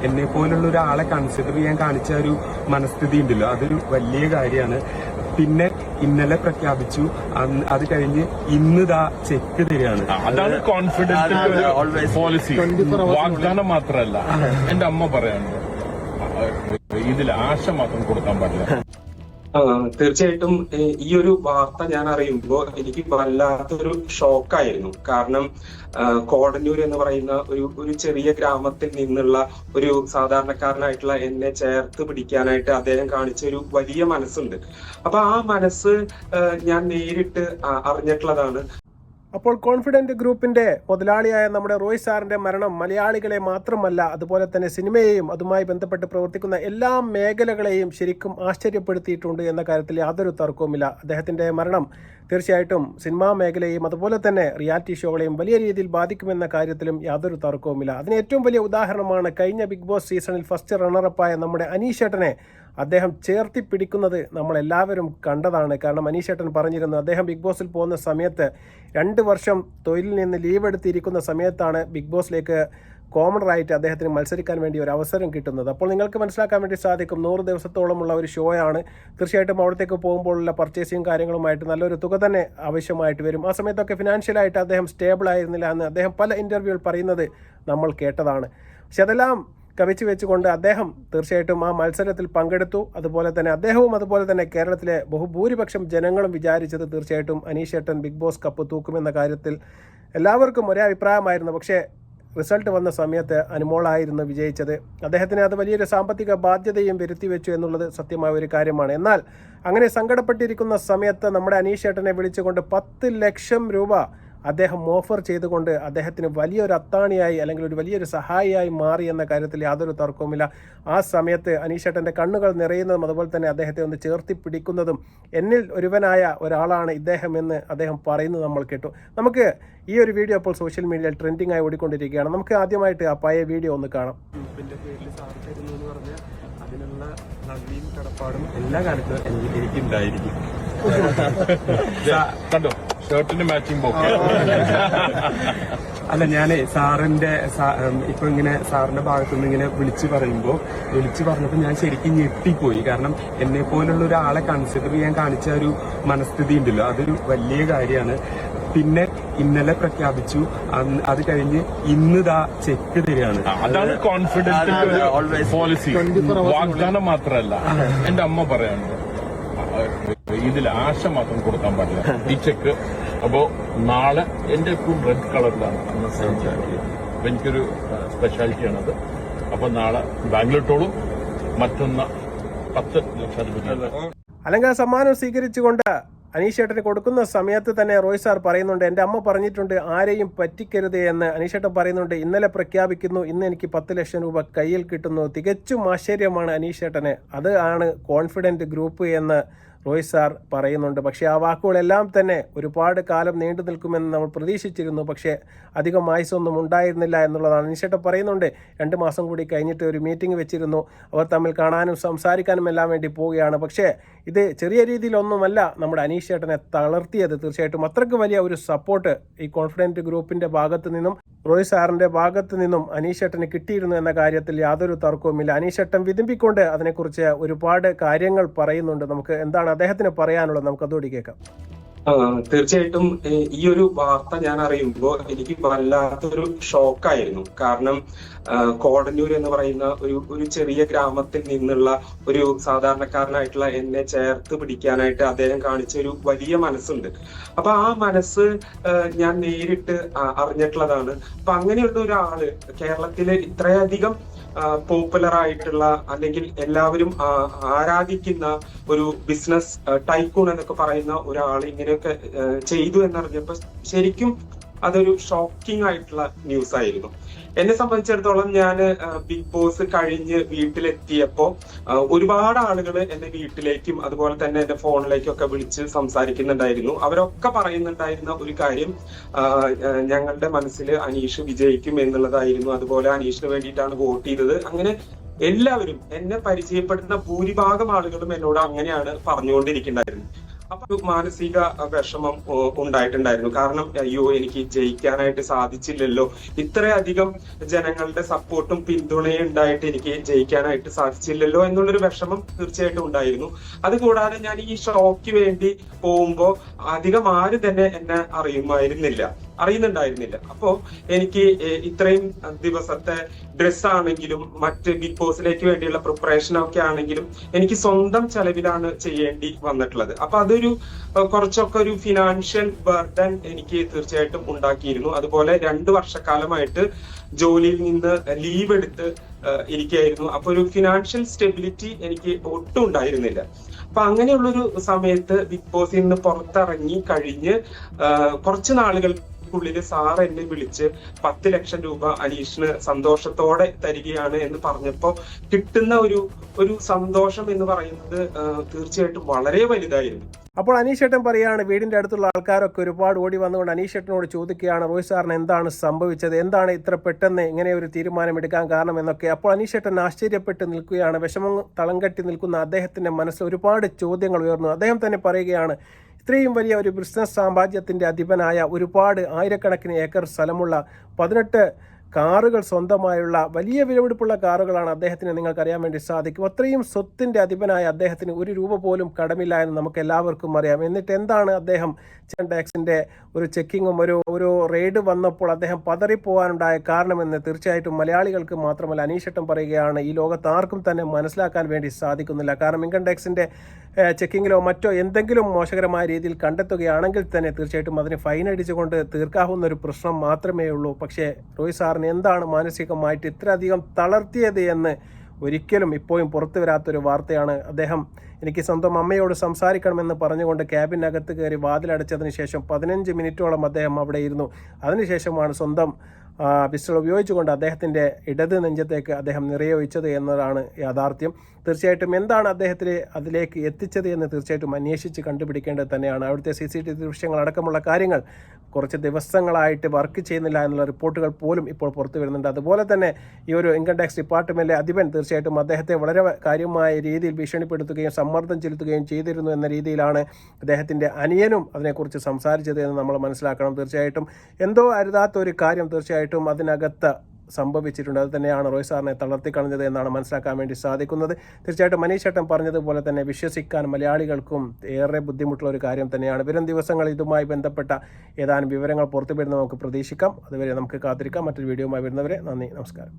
എന്നെ പോലുള്ള ഒരാളെ കൺസിഡർ ചെയ്യാൻ കാണിച്ച ഒരു മനസ്ഥിതി ഉണ്ടല്ലോ, അതൊരു വലിയ കാര്യമാണ്. പിന്നെ ഇന്നലെ പ്രഖ്യാപിച്ചു, അത് കഴിഞ്ഞ് ഇന്ന് ചെക്ക് തരികയാണ്. അതാണ് കോൺഫിഡൻസ് പോളിസി. വാഗ്ദാനം മാത്രമല്ല, എന്റെ അമ്മ പറയാനുണ്ട്, ഇതിൽ ആശ മാത്രം കൊടുക്കാൻ പാടില്ല. തീർച്ചയായിട്ടും ഈ ഒരു വാർത്ത ഞാൻ അറിയുമ്പോൾ എനിക്ക് വല്ലാത്തൊരു ഷോക്കായിരുന്നു. കാരണം കോടന്നൂർ എന്ന് പറയുന്ന ഒരു ചെറിയ ഗ്രാമത്തിൽ നിന്നുള്ള ഒരു സാധാരണക്കാരനായിട്ടുള്ള എന്നെ ചേർത്ത് പിടിക്കാനായിട്ട് അദ്ദേഹം കാണിച്ച ഒരു വലിയ മനസ്സുണ്ട്. അപ്പൊ ആ മനസ്സ് ഞാൻ നേരിട്ട് അറിഞ്ഞിട്ടുള്ളതാണ്. അപ്പോൾ കോൺഫിഡന്റ് ഗ്രൂപ്പിന്റെ മുതലാളിയായ നമ്മുടെ റോയ് സാറിന്റെ മരണം മലയാളികളെ മാത്രമല്ല, അതുപോലെ തന്നെ സിനിമയെയും അതുമായി ബന്ധപ്പെട്ട് പ്രവർത്തിക്കുന്ന എല്ലാ മേഖലകളെയും ശരിക്കും ആശ്ചര്യപ്പെടുത്തിയിട്ടുണ്ട് എന്ന കാര്യത്തിൽ യാതൊരു തർക്കവുമില്ല. അദ്ദേഹത്തിന്റെ മരണം തീർച്ചയായിട്ടും സിനിമാ മേഖലയെയും അതുപോലെ തന്നെ റിയാലിറ്റി ഷോകളെയും വലിയ രീതിയിൽ ബാധിക്കുമെന്ന കാര്യത്തിലും യാതൊരു തർക്കവുമില്ല. അതിന് ഏറ്റവും വലിയ ഉദാഹരണമാണ് കഴിഞ്ഞ ബിഗ് ബോസ് സീസണിൽ ഫസ്റ്റ് റണ്ണറപ്പായ നമ്മുടെ അനീഷേട്ടനെ അദ്ദേഹം ചേർത്തി പിടിക്കുന്നത് നമ്മളെല്ലാവരും കണ്ടതാണ്. കാരണം അനീഷേട്ടൻ പറഞ്ഞിരുന്നു, അദ്ദേഹം ബിഗ് ബോസിൽ പോകുന്ന സമയത്ത് 2 വർഷം തൊഴിലിൽ നിന്ന് ലീവ് എടുത്തിരിക്കുന്ന സമയത്താണ് ബിഗ് ബോസിലേക്ക് കോമണറായിട്ട് അദ്ദേഹത്തിന് മത്സരിക്കാൻ വേണ്ടി ഒരു അവസരം കിട്ടുന്നത്. അപ്പോൾ നിങ്ങൾക്ക് മനസ്സിലാക്കാൻ വേണ്ടി സാധിക്കും, 100 ദിവസത്തോളമുള്ള ഒരു ഷോയാണ്. തീർച്ചയായിട്ടും അവിടത്തേക്ക് പോകുമ്പോഴുള്ള പർച്ചേസിങ് കാര്യങ്ങളുമായിട്ട് നല്ലൊരു തുക തന്നെ ആവശ്യമായിട്ട് വരും. ആ സമയത്തൊക്കെ ഫിനാൻഷ്യലായിട്ട് അദ്ദേഹം സ്റ്റേബിൾ ആയിരുന്നില്ല എന്ന് അദ്ദേഹം പല ഇൻ്റർവ്യൂകൾ പറയുന്നത് നമ്മൾ കേട്ടതാണ്. പക്ഷെ അതെല്ലാം കവിച്ചു വെച്ചുകൊണ്ട് അദ്ദേഹം തീർച്ചയായിട്ടും ആ മത്സരത്തിൽ പങ്കെടുത്തു. അതുപോലെ തന്നെ അദ്ദേഹവും അതുപോലെ തന്നെ കേരളത്തിലെ ബഹുഭൂരിപക്ഷം ജനങ്ങളും വിചാരിച്ചത് തീർച്ചയായിട്ടും അനീഷേട്ടൻ ബിഗ് ബോസ് കപ്പ് തൂക്കുമെന്ന കാര്യത്തിൽ എല്ലാവർക്കും ഒരേ അഭിപ്രായമായിരുന്നു. പക്ഷേ റിസൾട്ട് വന്ന സമയത്ത് അനുമോളായിരുന്നു വിജയിച്ചത്. അദ്ദേഹത്തിന് അത് വലിയൊരു സാമ്പത്തിക ബാധ്യതയും വരുത്തി വെച്ചു എന്നുള്ളത് സത്യമായ ഒരു കാര്യമാണ്. എന്നാൽ അങ്ങനെ സങ്കടപ്പെട്ടിരിക്കുന്ന സമയത്ത് നമ്മുടെ അനീഷേട്ടനെ വിളിച്ചുകൊണ്ട് 10 ലക്ഷം രൂപ അദ്ദേഹം ഓഫർ ചെയ്തുകൊണ്ട് അദ്ദേഹത്തിന് വലിയൊരു അത്താണിയായി അല്ലെങ്കിൽ ഒരു വലിയൊരു സഹായിയായി മാറി എന്ന കാര്യത്തിൽ യാതൊരു തർക്കവുമില്ല. ആ സമയത്ത് അനീഷേട്ടൻ്റെ കണ്ണുകൾ നിറയുന്നതും അതുപോലെ തന്നെ അദ്ദേഹത്തെ ഒന്ന് ചേർത്തി പിടിക്കുന്നതും എന്നിൽ ഒരുവനായ ഒരാളാണ് ഇദ്ദേഹം എന്ന് അദ്ദേഹം പറയുന്നത് നമ്മൾ കേട്ടു. നമുക്ക് ഈ ഒരു വീഡിയോ ഇപ്പോൾ സോഷ്യൽ മീഡിയയിൽ ട്രെൻഡിങ് ആയി ഓടിക്കൊണ്ടിരിക്കുകയാണ്. നമുക്ക് ആദ്യമായിട്ട് ആ പഴയ വീഡിയോ ഒന്ന് കാണാം. അതിനുള്ള നന്ദിയും കടപ്പാടും എല്ലാ കാലത്തും എനിക്കുണ്ടായിരിക്കും. കണ്ടോ ഷർട്ടിന്റെ മാച്ചിങ് ബോക്ക. അല്ല, ഞാനേ സാറിന്റെ ഇപ്പൊ ഇങ്ങനെ സാറിന്റെ ഭാഗത്തുനിന്ന് ഇങ്ങനെ വിളിച്ചു പറഞ്ഞപ്പോൾ ഞാൻ ശരിക്കും ഞെട്ടിപ്പോയി. കാരണം എന്നെ പോലുള്ള ഒരാളെ കൺസിഡർ ചെയ്യാൻ കാണിച്ച ഒരു മനസ്ഥിതി ഉണ്ടല്ലോ, അതൊരു വലിയ കാര്യമാണ്. പിന്നെ ഇന്നലെ പ്രഖ്യാപിച്ചു, അത് കഴിഞ്ഞ് ഇന്ന് ചെക്ക് തരികയാണ്. അതാണ് കോൺഫിഡൻസ് പോളിസി. വാഗ്ദാനം മാത്രമല്ല, എന്റെ അമ്മ പറയാനുണ്ട്, ഇതിൽ ആശ മാത്രം കൊടുക്കാൻ പാടില്ല. ഈ ചെക്ക് അപ്പോ നാളെ എന്റെ എപ്പോഴും റെഡ് കളറിലാണ് എനിക്കൊരു സ്പെഷ്യാലിറ്റിയാണത്. അപ്പൊ നാളെ ബാങ്കിലിട്ടോളും, മറ്റൊന്ന് 10 ലക്ഷം രൂപ. അലങ്കാര സമ്മാനം സ്വീകരിച്ചുകൊണ്ട് അനീഷേട്ടന് കൊടുക്കുന്ന സമയത്ത് തന്നെ റോയ് സാർ പറയുന്നുണ്ട്, എൻ്റെ അമ്മ പറഞ്ഞിട്ടുണ്ട് ആരെയും പറ്റിക്കരുത് എന്ന്. അനീഷേട്ടൻ പറയുന്നുണ്ട്, ഇന്നലെ പ്രഖ്യാപിക്കുന്നു, ഇന്ന് എനിക്ക് 10 ലക്ഷം രൂപ കയ്യിൽ കിട്ടുന്നു. തികച്ചും ആശ്ചര്യമാണ് അനീഷേട്ടന്. അത് ആണ് കോൺഫിഡൻറ്റ് ഗ്രൂപ്പ് എന്ന് റോയ് സാർ പറയുന്നുണ്ട്. പക്ഷേ ആ വാക്കുകളെല്ലാം തന്നെ ഒരുപാട് കാലം നീണ്ടു നിൽക്കുമെന്ന് നമ്മൾ പ്രതീക്ഷിച്ചിരുന്നു. പക്ഷേ അധികം ആയുസൊന്നും ഉണ്ടായിരുന്നില്ല എന്നുള്ളതാണ്. അനീഷേട്ടൻ പറയുന്നുണ്ട്, 2 മാസം കൂടി കഴിഞ്ഞിട്ട് ഒരു മീറ്റിംഗ് വെച്ചിരുന്നു, അവർ തമ്മിൽ കാണാനും സംസാരിക്കാനും എല്ലാം വേണ്ടി പോവുകയാണ്. പക്ഷേ ഇത് ചെറിയ രീതിയിലൊന്നുമല്ല നമ്മുടെ അനീഷേട്ടനെ തളർത്തിയത്. തീർച്ചയായിട്ടും അത്രയ്ക്ക് വലിയ ഒരു സപ്പോർട്ട് ഈ കോൺഫിഡൻറ്റ് ഗ്രൂപ്പിൻ്റെ ഭാഗത്തു നിന്നും റോയ് സാറിൻ്റെ ഭാഗത്തു നിന്നും അനീഷേട്ടന് കിട്ടിയിരുന്നു എന്ന കാര്യത്തിൽ യാതൊരു തർക്കവുമില്ല. അനീഷേട്ടൻ വിതുമ്പിക്കൊണ്ട് അതിനെക്കുറിച്ച് ഒരുപാട് കാര്യങ്ങൾ പറയുന്നുണ്ട്. നമുക്ക് എന്താണ് അദ്ദേഹത്തിന് പറയാനുള്ളത്, നമുക്ക് അതോടി കേൾക്കാം. തീർച്ചയായിട്ടും ഈ ഒരു വാർത്ത ഞാൻ അറിയുമ്പോൾ എനിക്ക് വല്ലാത്തൊരു ഷോക്കായിരുന്നു. കാരണം കോടന്നൂർ എന്ന് പറയുന്ന ഒരു ചെറിയ ഗ്രാമത്തിൽ നിന്നുള്ള ഒരു സാധാരണക്കാരനായിട്ടുള്ള എന്നെ ചേർത്ത് പിടിക്കാനായിട്ട് അദ്ദേഹം കാണിച്ച ഒരു വലിയ മനസ്സുണ്ട്. അപ്പൊ ആ മനസ്സ് ഞാൻ നേരിട്ട് അറിഞ്ഞിട്ടുള്ളതാണ്. അപ്പൊ അങ്ങനെയുള്ള ഒരാള് കേരളത്തില് ഇത്രയധികം പോപ്പുലർ ആയിട്ടുള്ള അല്ലെങ്കിൽ എല്ലാവരും ആരാധിക്കുന്ന ഒരു ബിസിനസ് ടൈക്കൂൺ എന്നൊക്കെ പറയുന്ന ഒരാൾ ഇങ്ങനെയൊക്കെ ചെയ്തു എന്നറിഞ്ഞപ്പോ ശരിക്കും അതൊരു ഷോക്കിംഗ് ആയിട്ടുള്ള ന്യൂസ് ആയിരുന്നു. എന്നെ സംബന്ധിച്ചിടത്തോളം ഞാൻ ബിഗ് ബോസ് കഴിഞ്ഞ് വീട്ടിലെത്തിയപ്പോ ഒരുപാട് ആളുകൾ എന്റെ വീട്ടിലേക്കും അതുപോലെ തന്നെ എന്റെ ഫോണിലേക്കും ഒക്കെ വിളിച്ച് സംസാരിക്കുന്നുണ്ടായിരുന്നു. അവരൊക്കെ പറയുന്നുണ്ടായിരുന്ന ഒരു കാര്യം, ഞങ്ങളുടെ മനസ്സിൽ അനീഷ് വിജയിക്കും എന്നുള്ളതായിരുന്നു. അതുപോലെ അനീഷിന് വേണ്ടിയിട്ടാണ് വോട്ട് ചെയ്തത്. അങ്ങനെ എല്ലാവരും, എന്നെ പരിചയപ്പെടുന്ന ഭൂരിഭാഗം ആളുകളും എന്നോട് അങ്ങനെയാണ് പറഞ്ഞുകൊണ്ടിരിക്കുന്നുണ്ടായിരുന്നത്. അപ്പൊ ഒരു മാനസിക വിഷമം ഉണ്ടായിട്ടുണ്ടായിരുന്നു. കാരണം അയ്യോ എനിക്ക് ജയിക്കാനായിട്ട് സാധിച്ചില്ലല്ലോ, ഇത്രയധികം ജനങ്ങളുടെ സപ്പോർട്ടും പിന്തുണയും ഉണ്ടായിട്ട് എനിക്ക് ജയിക്കാനായിട്ട് സാധിച്ചില്ലല്ലോ എന്നുള്ളൊരു വിഷമം തീർച്ചയായിട്ടും ഉണ്ടായിരുന്നു. അതുകൂടാതെ ഞാൻ ഈ ഷോയ്ക്ക് വേണ്ടി പോകുമ്പോ അധികം ആരും തന്നെ എന്നെ അറിയുന്നുണ്ടായിരുന്നില്ല. അപ്പോ എനിക്ക് ഇത്രയും ദിവസത്തെ ഡ്രസ് ആണെങ്കിലും മറ്റ് ബിഗ് ബോസിലേക്ക് വേണ്ടിയുള്ള പ്രിപ്പറേഷൻ ഒക്കെ ആണെങ്കിലും എനിക്ക് സ്വന്തം ചെലവിലാണ് ചെയ്യേണ്ടി വന്നിട്ടുള്ളത്. അപ്പൊ അതൊരു കുറച്ചൊക്കെ ഒരു ഫിനാൻഷ്യൽ ബർഡൻ എനിക്ക് തീർച്ചയായിട്ടും ഉണ്ടാക്കിയിരുന്നു. അതുപോലെ 2 വർഷക്കാലമായിട്ട് ജോലിയിൽ നിന്ന് ലീവ് എടുത്ത് ഇരിക്കുകയായിരുന്നു. അപ്പൊ ഒരു ഫിനാൻഷ്യൽ സ്റ്റെബിലിറ്റി എനിക്ക് ഒട്ടും ഉണ്ടായിരുന്നില്ല. അപ്പൊ അങ്ങനെയുള്ളൊരു സമയത്ത് ബിഗ് ബോസിൽ നിന്ന് പുറത്തിറങ്ങി കഴിഞ്ഞ് കുറച്ച് നാളുകൾക്കുള്ളിൽ സാർ എന്നെ വിളിച്ച് 10 ലക്ഷം രൂപ അനീഷിന് സന്തോഷത്തോടെ തരികയാണ് എന്ന് പറഞ്ഞപ്പോ കിട്ടുന്ന ഒരു സന്തോഷം എന്ന് പറയുന്നത് തീർച്ചയായിട്ടും വളരെ വലുതായിരുന്നു. അപ്പോൾ അനീഷേട്ടൻ പറയുകയാണ്, വീടിൻ്റെ അടുത്തുള്ള ആൾക്കാരൊക്കെ ഒരുപാട് ഓടി വന്നുകൊണ്ട് അനീഷേട്ടനോട് ചോദിക്കുകയാണ്, റോയ് സാറിന് എന്താണ് സംഭവിച്ചത്, എന്താണ് ഇത്ര പെട്ടെന്ന് ഇങ്ങനെ ഒരു തീരുമാനം എടുക്കാൻ കാരണം എന്നൊക്കെ. അപ്പോൾ അനീഷേട്ടൻ ആശ്ചര്യപ്പെട്ട് നിൽക്കുകയാണ്. വിഷമം തളം കെട്ടി നിൽക്കുന്ന അദ്ദേഹത്തിൻ്റെ മനസ്സിൽ ഒരുപാട് ചോദ്യങ്ങൾ ഉയർന്നു. അദ്ദേഹം തന്നെ പറയുകയാണ്, ഇത്രയും വലിയ ഒരു ബിസിനസ് സാമ്രാജ്യത്തിൻ്റെ അധിപനായ, ഒരുപാട് ആയിരക്കണക്കിന് ഏക്കർ സ്ഥലമുള്ള 18 കാറുകൾ സ്വന്തമായുള്ള വലിയ വിലപിടിപ്പുള്ള കാറുകളാണ് അദ്ദേഹത്തിന്, നിങ്ങൾക്കറിയാൻ വേണ്ടി സാധിക്കും. അത്രയും സ്വത്തിൻ്റെ അധിപനായ അദ്ദേഹത്തിന് 1 രൂപ പോലും കടമില്ല എന്ന് നമുക്ക് എല്ലാവർക്കും അറിയാം. എന്നിട്ട് എന്താണ് അദ്ദേഹം ടാക്സിൻ്റെ ഒരു ചെക്കിങ്ങും ഒരു റെയ്ഡ് വന്നപ്പോൾ അദ്ദേഹം പതറിപ്പോകാനുണ്ടായ കാരണമെന്ന് തീർച്ചയായിട്ടും മലയാളികൾക്ക് മാത്രമല്ല അനീഷേട്ടൻ പറയുകയാണ്, ഈ ലോകത്ത് ആർക്കും തന്നെ മനസ്സിലാക്കാൻ വേണ്ടി സാധിക്കുന്നില്ല. കാരണം ഇൻകം ടാക്സിൻ്റെ ചെക്കിങ്ങിലോ മറ്റോ എന്തെങ്കിലും മോശകരമായ രീതിയിൽ കണ്ടെത്തുകയാണെങ്കിൽ തന്നെ തീർച്ചയായിട്ടും അതിന് ഫൈൻ അടിച്ചുകൊണ്ട് തീർക്കാവുന്ന ഒരു പ്രശ്നം മാത്രമേ ഉള്ളൂ. പക്ഷേ റോയ് സാറിന് എന്താണ് മാനസികമായിട്ട് ഇത്രയധികം തളർത്തിയത് എന്ന് ഒരിക്കലും ഇപ്പോഴും പുറത്തു വരാത്തൊരു വാർത്തയാണ്. അദ്ദേഹം എനിക്ക് സ്വന്തം അമ്മയോട് സംസാരിക്കണമെന്ന് പറഞ്ഞുകൊണ്ട് ക്യാബിനകത്ത് കയറി വാതിലടച്ചതിന് ശേഷം 15 മിനിറ്റോളം അദ്ദേഹം അവിടെ ഇരുന്നു. അതിനുശേഷമാണ് സ്വന്തം പിസ്റ്റൾ ഉപയോഗിച്ചുകൊണ്ട് അദ്ദേഹത്തിൻ്റെ ഇടത് നെഞ്ചത്തേക്ക് അദ്ദേഹം നിറയൊഴിച്ചത് എന്നതാണ് യാഥാർത്ഥ്യം. തീർച്ചയായിട്ടും എന്താണ് അദ്ദേഹത്തിന് അതിലേക്ക് എത്തിച്ചത് എന്ന് തീർച്ചയായിട്ടും അന്വേഷിച്ച് കണ്ടുപിടിക്കേണ്ടത് തന്നെയാണ്. അവിടുത്തെ CCTV ദൃശ്യങ്ങൾ അടക്കമുള്ള കാര്യങ്ങൾ കുറച്ച് ദിവസങ്ങളായിട്ട് വർക്ക് ചെയ്യുന്നില്ല എന്നുള്ള റിപ്പോർട്ടുകൾ പോലും ഇപ്പോൾ പുറത്തു വരുന്നുണ്ട്. അതുപോലെ തന്നെ ഈ ഒരു ഇൻകം ടാക്സ് ഡിപ്പാർട്ട്മെൻറ്റിലെ അധിപൻ തീർച്ചയായിട്ടും അദ്ദേഹത്തെ വളരെ കാര്യമായ രീതിയിൽ ഭീഷണിപ്പെടുത്തുകയും സമ്മർദ്ദം ചെലുത്തുകയും ചെയ്തിരുന്നു എന്ന രീതിയിലാണ് അദ്ദേഹത്തിൻ്റെ അനിയനും അതിനെക്കുറിച്ച് സംസാരിച്ചത് എന്ന് നമ്മൾ മനസ്സിലാക്കണം. തീർച്ചയായിട്ടും എന്തോ അരുതാത്തൊരു കാര്യം തീർച്ചയായിട്ടും അതിനകത്ത് സംഭവിച്ചിട്ടുണ്ട്. അത് തന്നെയാണ് റോയ് സാറിനെ തളർത്തിക്കളഞ്ഞത് എന്നാണ് മനസ്സിലാക്കാൻ വേണ്ടി സാധിക്കുന്നത്. തീർച്ചയായിട്ടും മനീഷേട്ടൻ പറഞ്ഞതുപോലെ തന്നെ വിശ്വസിക്കാൻ മലയാളികൾക്കും ഏറെ ബുദ്ധിമുട്ടുള്ള ഒരു കാര്യം തന്നെയാണ്. വരും ദിവസങ്ങളിൽ ഇതുമായി ബന്ധപ്പെട്ട ഏതാനും വിവരങ്ങൾ പുറത്തുവരുന്ന നമുക്ക് പ്രതീക്ഷിക്കാം. അതുവരെ നമുക്ക് കാത്തിരിക്കാം. മറ്റൊരു വീഡിയോയുമായി വരുന്നവരെ നന്ദി, നമസ്കാരം.